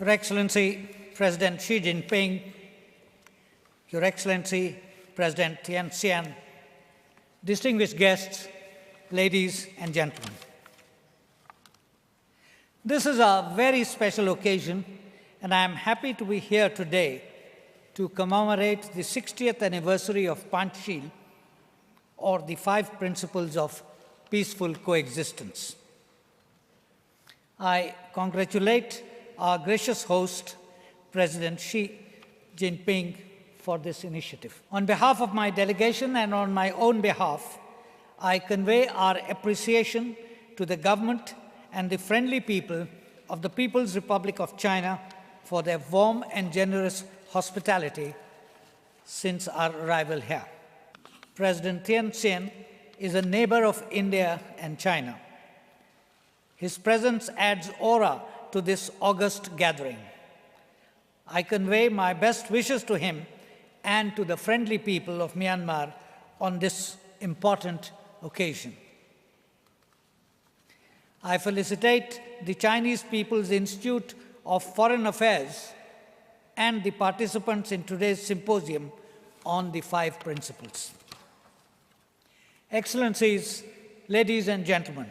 Your Excellency, President Xi Jinping, Your Excellency, President Tian Xian, distinguished guests, ladies and gentlemen. This is a very special occasion, and I am happy to be here today to commemorate the 60th anniversary of Panchsheel, or the 5 Principles of Peaceful Coexistence. I congratulate our gracious host, President Xi Jinping, for this initiative. On behalf of my delegation and on my own behalf, I convey our appreciation to the government and the friendly people of the People's Republic of China for their warm and generous hospitality since our arrival here. President Tian Xian is a neighbor of India and China. His presence adds aura to this august gathering. I convey my best wishes to him and to the friendly people of Myanmar on this important occasion. I felicitate the Chinese People's Institute of Foreign Affairs and the participants in today's symposium on the 5 Principles. Excellencies, ladies and gentlemen,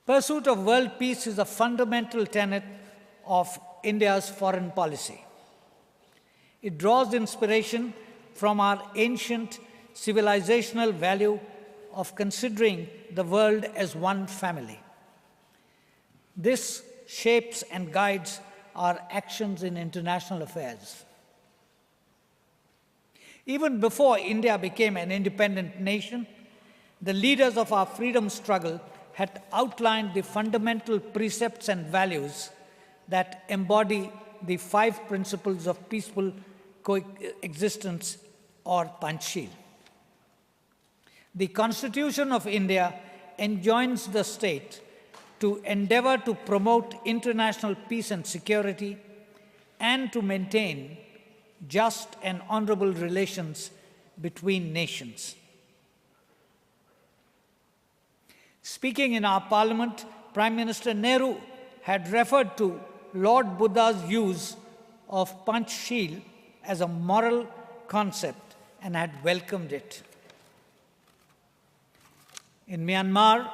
pursuit of world peace is a fundamental tenet of India's foreign policy. It draws inspiration from our ancient civilizational value of considering the world as one family. This shapes and guides our actions in international affairs. Even before India became an independent nation, the leaders of our freedom struggle had outlined the fundamental precepts and values that embody the 5 Principles of Peaceful Coexistence, or Panchsheel. The Constitution of India enjoins the state to endeavor to promote international peace and security and to maintain just and honorable relations between nations. Speaking in our parliament, Prime Minister Nehru had referred to Lord Buddha's use of Panchsheel as a moral concept and had welcomed it. In Myanmar,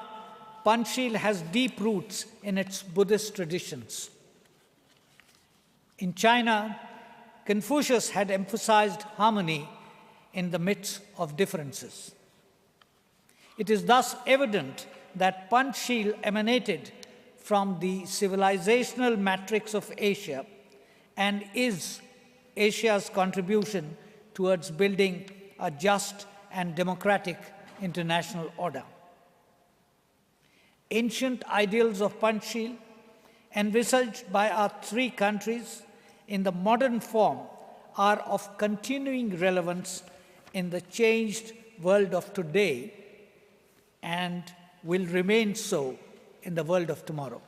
Panchsheel has deep roots in its Buddhist traditions. In China, Confucius had emphasized harmony in the midst of differences. It is thus evident that Panchsheel emanated from the civilizational matrix of Asia and is Asia's contribution towards building a just and democratic international order. Ancient ideals of Panchsheel, envisaged by our 3 countries in the modern form, are of continuing relevance in the changed world of today and will remain so in the world of tomorrow.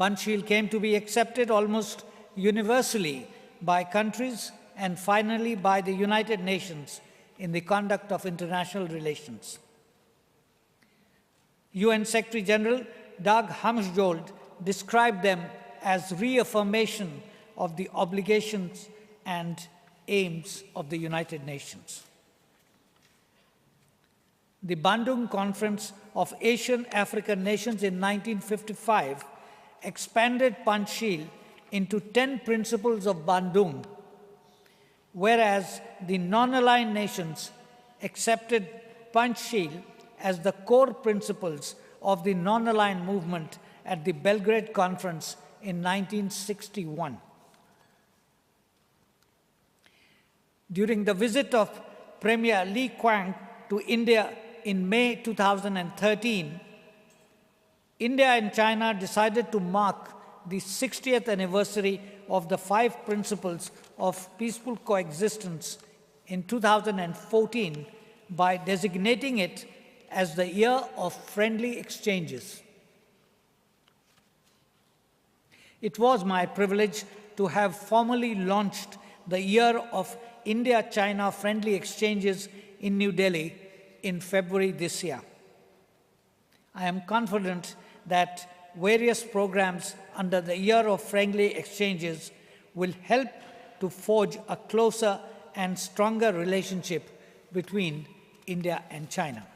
Panchsheel came to be accepted almost universally by countries and finally by the United Nations in the conduct of international relations. UN Secretary General Dag Hammarskjöld described them as reaffirmation of the obligations and aims of the United Nations. The Bandung Conference of Asian African Nations in 1955 expanded Panchsheel into 10 Principles of Bandung, whereas the non-aligned nations accepted Panchsheel as the core principles of the non-aligned movement at the Belgrade Conference in 1961. During the visit of Premier Li Qiang to India in May 2013, India and China decided to mark the 60th anniversary of the 5 Principles of Peaceful Coexistence in 2014 by designating it as the Year of Friendly Exchanges. It was my privilege to have formally launched the Year of India-China Friendly Exchanges in New Delhi in February this year. I am confident that various programs under the Year of Friendly Exchanges will help to forge a closer and stronger relationship between India and China.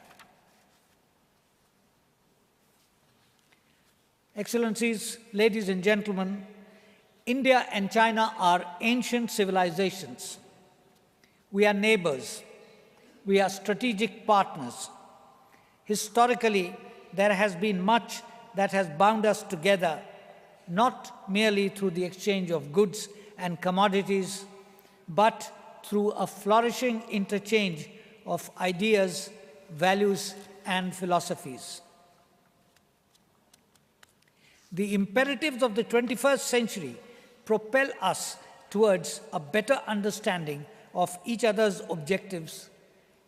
Excellencies, ladies and gentlemen, India and China are ancient civilizations. We are neighbors. We are strategic partners. Historically, there has been much that has bound us together, not merely through the exchange of goods and commodities, but through a flourishing interchange of ideas, values, and philosophies. The imperatives of the 21st century propel us towards a better understanding of each other's objectives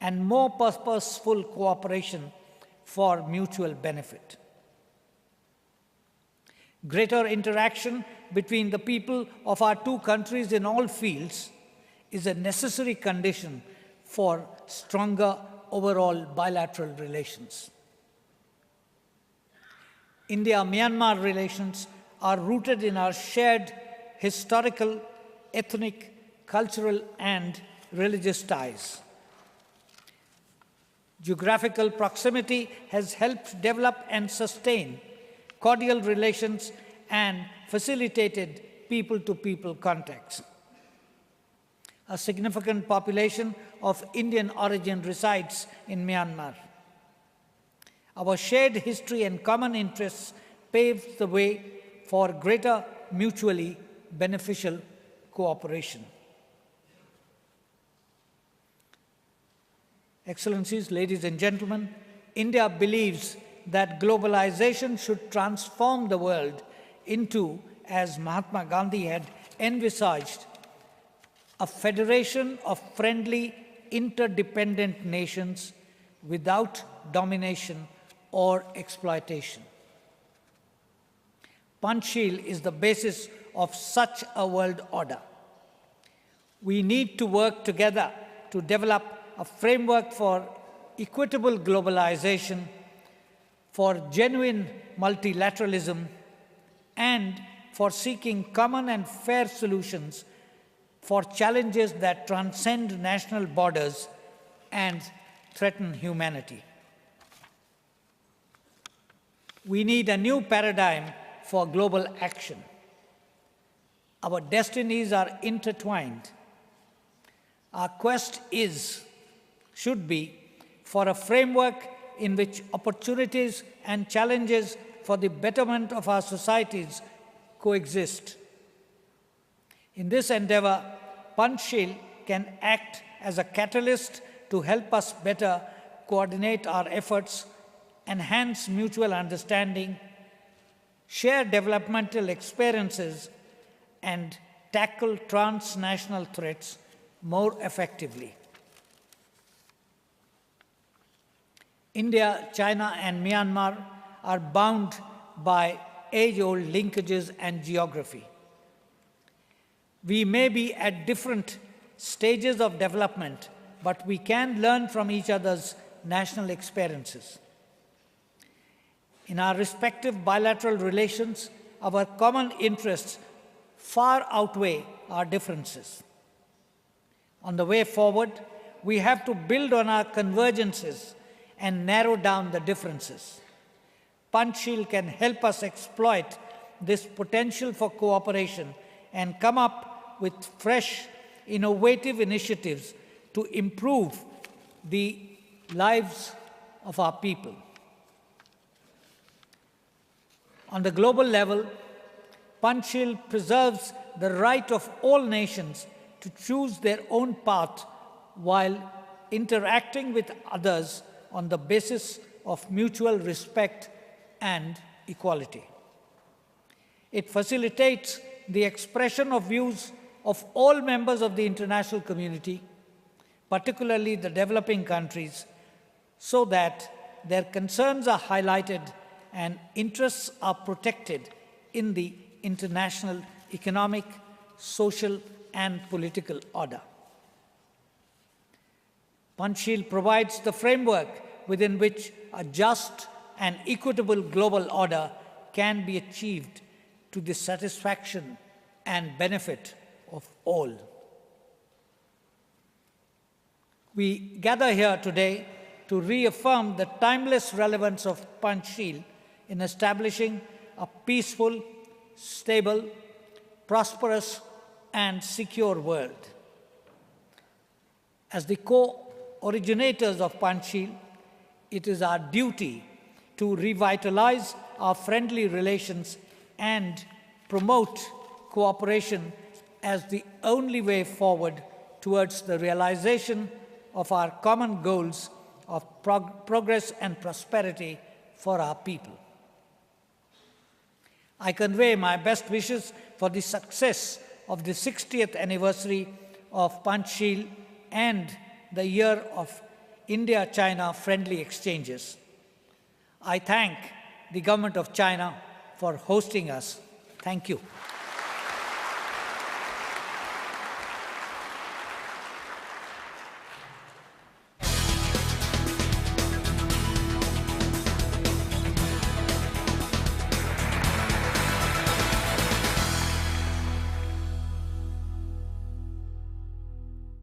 and more purposeful cooperation for mutual benefit. Greater interaction between the people of our two countries in all fields is a necessary condition for stronger overall bilateral relations. India-Myanmar relations are rooted in our shared historical, ethnic, cultural, and religious ties. Geographical proximity has helped develop and sustain cordial relations and facilitated people-to-people contacts. A significant population of Indian origin resides in Myanmar. Our shared history and common interests paved the way for greater mutually beneficial cooperation. Excellencies, ladies and gentlemen, India believes that globalization should transform the world into, as Mahatma Gandhi had envisaged, a federation of friendly, interdependent nations without domination or exploitation. Panchsheel is the basis of such a world order. We need to work together to develop a framework for equitable globalization, for genuine multilateralism, and for seeking common and fair solutions for challenges that transcend national borders and threaten humanity. We need a new paradigm for global action. Our destinies are intertwined. Our quest should be for a framework in which opportunities and challenges for the betterment of our societies coexist. In this endeavor, Panchsheel can act as a catalyst to help us better coordinate our efforts, enhance mutual understanding, share developmental experiences, and tackle transnational threats more effectively. India, China, and Myanmar are bound by age-old linkages and geography. We may be at different stages of development, but we can learn from each other's national experiences. In our respective bilateral relations, our common interests far outweigh our differences. On the way forward, we have to build on our convergences and narrow down the differences. Panchsheel can help us exploit this potential for cooperation and come up with fresh, innovative initiatives to improve the lives of our people. On the global level, Panchsheel preserves the right of all nations to choose their own path while interacting with others on the basis of mutual respect and equality. It facilitates the expression of views of all members of the international community, particularly the developing countries, so that their concerns are highlighted and interests are protected in the international economic, social, and political order. Panchsheel provides the framework within which a just and equitable global order can be achieved to the satisfaction and benefit of all. We gather here today to reaffirm the timeless relevance of Panchsheel in establishing a peaceful, stable, prosperous, and secure world. As the co-originators of Panchsheel, it is our duty to revitalize our friendly relations and promote cooperation as the only way forward towards the realization of our common goals of progress and prosperity for our people. I convey my best wishes for the success of the 60th anniversary of Panchsheel and the year of India-China friendly exchanges. I thank the government of China for hosting us. Thank you.